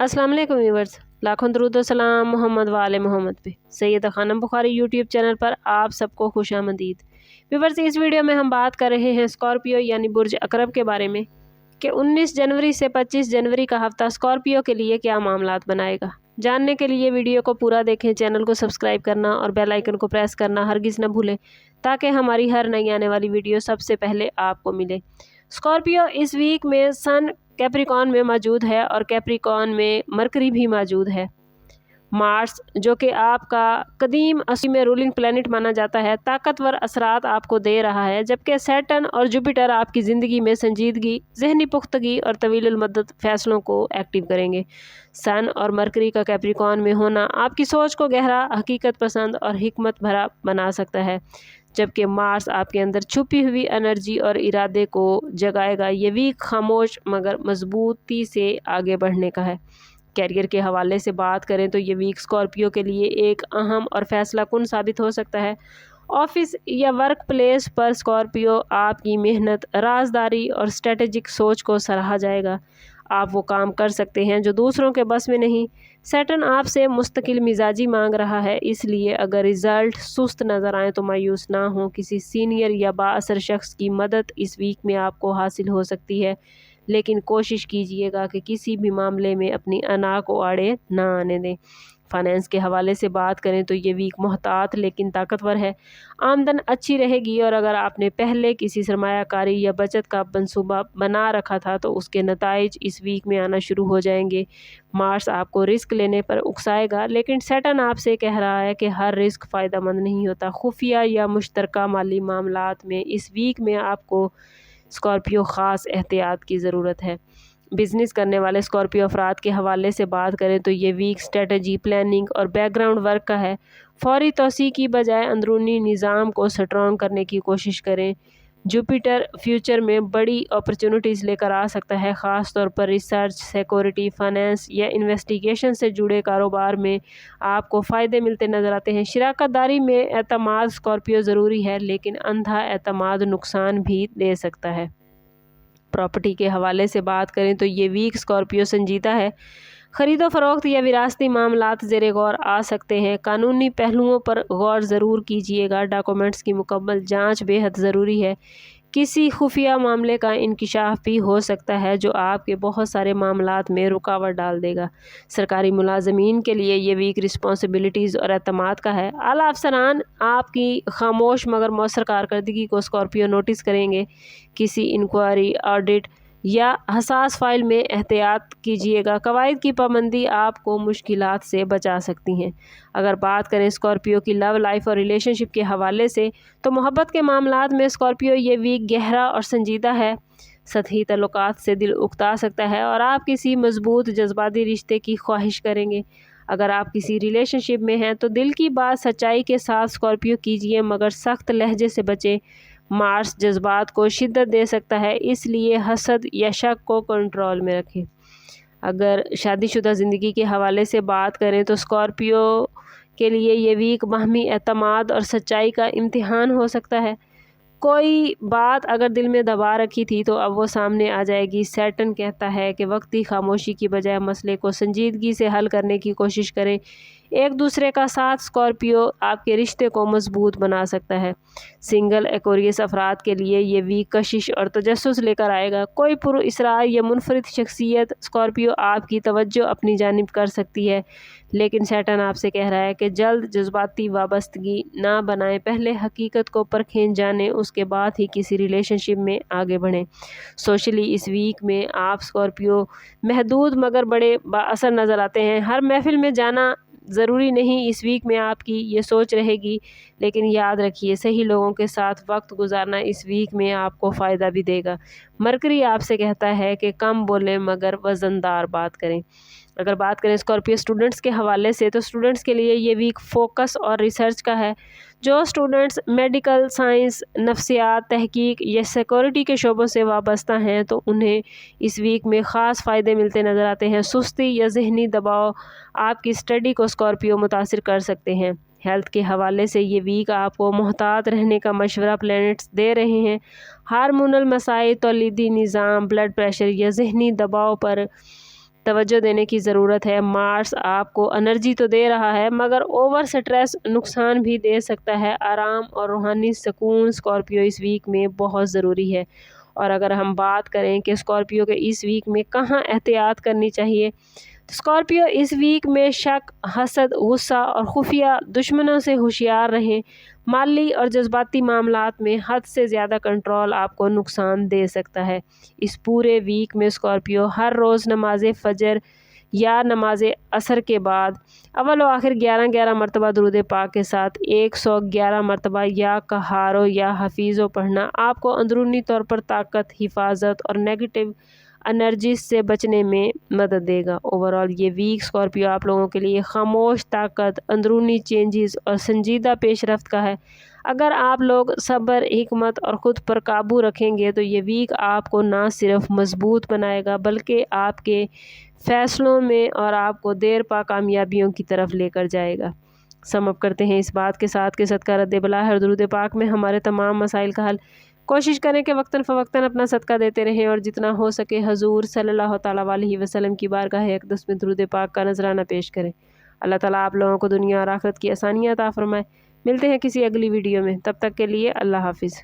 अस्सलाम वालेकुम व्यूअर्स, लाखों दरूद व सलाम मोहम्मद वाले मोहम्मद पे। सैयदा खानम बुखारी यूट्यूब चैनल पर आप सबको खुशामदीद। व्यूअर्स, इस वीडियो में हम बात कर रहे हैं स्कॉर्पियो यानी बुर्ज अकरब के बारे में कि 19 जनवरी से 25 जनवरी का हफ्ता स्कॉर्पियो के लिए क्या मामलात बनाएगा। जानने के लिए वीडियो को पूरा देखें, चैनल को सब्सक्राइब करना और बेल आइकन को प्रेस करना हरगिज़ न भूलें ताकि हमारी हर नई आने वाली वीडियो सबसे पहले आपको मिले। स्कॉर्पियो इस वीक में सन कैप्रिकॉन में मौजूद है और कैप्रिकॉन में मरकरी भी मौजूद है। मार्स जो कि आपका कदीम असली में रूलिंग प्लैनेट माना जाता है, ताकतवर असरात आपको दे रहा है, जबकि सैटर्न और जुपिटर आपकी ज़िंदगी में संजीदगी, जहनी पुख्तगी और तवील मद्दत फ़ैसलों को एक्टिव करेंगे। सन और मरकरी का कैप्रिकॉन में होना आपकी सोच को गहरा, हकीकत पसंद और हिकमत भरा बना सकता है, जबकि मार्स आपके अंदर छुपी हुई एनर्जी और इरादे को जगाएगा। ये वीक खामोश मगर मजबूती से आगे बढ़ने का है। कैरियर के हवाले से बात करें तो ये वीक स्कॉर्पियो के लिए एक अहम और फैसला कुन साबित हो सकता है। ऑफिस या वर्क प्लेस पर स्कॉर्पियो आपकी मेहनत, राजदारी और स्ट्रेटेजिक सोच को सराहा जाएगा। आप वो काम कर सकते हैं जो दूसरों के बस में नहीं। सैटर्न आपसे मुस्तकिल मिजाजी मांग रहा है, इसलिए अगर रिज़ल्ट सुस्त नज़र आए तो मायूस ना हो। किसी सीनियर या बाअसर शख्स की मदद इस वीक में आपको हासिल हो सकती है, लेकिन कोशिश कीजिएगा कि किसी भी मामले में अपनी अना को आड़े ना आने दें। फाइनेंस के हवाले से बात करें तो ये वीक मोहतात लेकिन ताकतवर है। आमदन अच्छी रहेगी और अगर आपने पहले किसी सरमायाकारी या बचत का मंसूबा बना रखा था तो उसके नताइज इस वीक में आना शुरू हो जाएंगे। मार्स आपको रिस्क लेने पर उकसाएगा, लेकिन सैटर्न आपसे कह रहा है कि हर रिस्क फ़ायदेमंद नहीं होता। खुफिया या मुश्तरका माली मामलात में इस वीक में आपको स्कॉर्पियो ख़ास एहतियात की ज़रूरत है। बिज़नेस करने वाले स्कॉर्पियो अफराद के हवाले से बात करें तो ये वीक स्ट्रेटजी, प्लानिंग और बैकग्राउंड वर्क का है। फौरी तोसी की बजाय अंदरूनी निज़ाम को स्ट्रॉन्ग करने की कोशिश करें। जुपिटर फ्यूचर में बड़ी अपॉर्चुनिटीज़ लेकर आ सकता है, ख़ास तौर पर रिसर्च, सिक्योरिटी, फाइनेंस या इन्वेस्टिगेशन से जुड़े कारोबार में आपको फ़ायदे मिलते नज़र आते हैं। शराकतदारी में एतमाद स्कॉर्पियो ज़रूरी है, लेकिन अंधा एतमाद नुकसान भी दे सकता है। प्रॉपर्टी के हवाले से बात करें तो ये वीक स्कॉर्पियो संजीदा है। ख़रीदो फरोख्त या विरासती मामलात ज़ेरे गौर आ सकते हैं। कानूनी पहलुओं पर गौर ज़रूर कीजिएगा। डॉक्यूमेंट्स की मुकम्मल जांच बेहद ज़रूरी है। किसी खुफिया मामले का इंकिशाफ भी हो सकता है जो आपके बहुत सारे मामलात में रुकावट डाल देगा। सरकारी मुलाजमीन के लिए ये वीक रिस्पॉन्सिबिलिटीज़ और एतमाद का है। आला अफसरान आपकी खामोश मगर मौसर कारकर्दगी को स्कॉर्पियो नोटिस करेंगे। किसी इंक्वायरी, ऑडिट या हसास फाइल में एहतियात कीजिएगा। कवायद की पाबंदी आपको मुश्किलात से बचा सकती हैं। अगर बात करें स्कॉर्पियो की लव लाइफ और रिलेशनशिप के हवाले से तो मोहब्बत के मामलात में स्कॉर्पियो ये वीक गहरा और संजीदा है। सतही तल्लुकात से दिल उकता सकता है और आप किसी मजबूत जज्बाती रिश्ते की ख्वाहिश करेंगे। अगर आप किसी रिलेशनशिप में हैं तो दिल की बात सच्चाई के साथ स्कॉर्पियो कीजिए, मगर सख्त लहजे से बचें। मार्स जज्बात को शिद्दत दे सकता है, इसलिए हसद या शक को कंट्रोल में रखें। अगर शादीशुदा ज़िंदगी के हवाले से बात करें तो स्कॉर्पियो के लिए ये वीक बाहमी एतमाद और सच्चाई का इम्तिहान हो सकता है। कोई बात अगर दिल में दबा रखी थी तो अब वो सामने आ जाएगी। सैटर्न कहता है कि वक्ती खामोशी की बजाय मसले को संजीदगी से हल करने की कोशिश करें। एक दूसरे का साथ स्कॉर्पियो आपके रिश्ते को मजबूत बना सकता है। सिंगल एक्वेरियस अफराद के लिए ये वीक कशिश और तजस्सुस लेकर आएगा। कोई पुरअसरार या मुनफरिद शख्सियत स्कॉर्पियो आपकी तवज्जो अपनी जानिब कर सकती है, लेकिन सैटर्न आपसे कह रहा है कि जल्द जज्बाती वाबस्तगी ना बनाएं। पहले हकीकत को परखें, जानें, उसके बाद ही किसी रिलेशनशिप में आगे बढ़ें। सोशली इस वीक में आप स्कॉर्पियो महदूद मगर बड़े बाअसर नज़र आते हैं। हर महफिल में जाना ज़रूरी नहीं इस वीक में आपकी ये सोच रहेगी, लेकिन याद रखिए सही लोगों के साथ वक्त गुजारना इस वीक में आपको फ़ायदा भी देगा। मरकरी आपसे कहता है कि कम बोलें मगर वज़नदार बात करें। अगर बात करें स्कॉर्पियो स्टूडेंट्स के हवाले से तो स्टूडेंट्स के लिए ये वीक फोकस और रिसर्च का है। जो स्टूडेंट्स मेडिकल साइंस, नफ्सियात, तहकीक या सिक्योरिटी के शोबों से वाबस्ता हैं तो उन्हें इस वीक में ख़ास फ़ायदे मिलते नज़र आते हैं। सुस्ती या जहनी दबाव आपकी स्टडी को स्कॉर्पियो मुतासिर कर सकते हैं। हेल्थ के हवाले से ये वीक आपको मोहतात रहने का मशवरा प्लैनेट्स दे रहे हैं। हार्मोनल मसाइल, तौलीदी निज़ाम, ब्लड प्रेशर या जहनी दबाव पर तवज्जो देने की ज़रूरत है। मार्स आपको एनर्जी तो दे रहा है मगर ओवर स्ट्रेस नुकसान भी दे सकता है। आराम और रूहानी सुकून स्कॉर्पियो इस वीक में बहुत ज़रूरी है। और अगर हम बात करें कि स्कॉर्पियो के इस वीक में कहाँ एहतियात करनी चाहिए, तो स्कॉर्पियो इस वीक में शक, हसद, गुस्सा और खुफिया दुश्मनों से होशियार रहें। माली और जज्बाती मामलात में हद से ज़्यादा कंट्रोल आपको नुकसान दे सकता है। इस पूरे वीक में स्कॉर्पियो हर रोज़ नमाज फजर या नमाज असर के बाद अव्वल व आखिर 11-11 मरतबा दुरूद पाक के साथ 111 मरतबा या कहारो या हफीज़ो पढ़ना आपको अंदरूनी तौर पर ताकत, हिफाजत और नेगेटिव एनर्जी से बचने में मदद देगा। ओवरऑल ये वीक स्कॉर्पियो आप लोगों के लिए खामोश ताकत, अंदरूनी चेंजेस और संजीदा पेशरफ्त का है। अगर आप लोग सब्र, हिकमत और ख़ुद पर काबू रखेंगे तो ये वीक आपको ना सिर्फ मजबूत बनाएगा बल्कि आपके फ़ैसलों में और आपको देर पा कामयाबियों की तरफ लेकर जाएगा। सम अप करते हैं इस बात के साथ कि सदका रद्द बला है और दुरूद पाक में हमारे तमाम मसाइल का हल। कोशिश करें कि वक्तन फ़वक्तन अपना सदका देते रहें और जितना हो सके हजूर सल्लल्लाहु तआला अलैहि वसल्लम की बारगाह अक़दस में दुरूद पाक का नजराना पेश करें। अल्लाह ताला आप लोगों को दुनिया और आखिरत की आसानियाँ अता फरमाए। मिलते हैं किसी अगली वीडियो में, तब तक के लिए अल्लाह हाफिज़।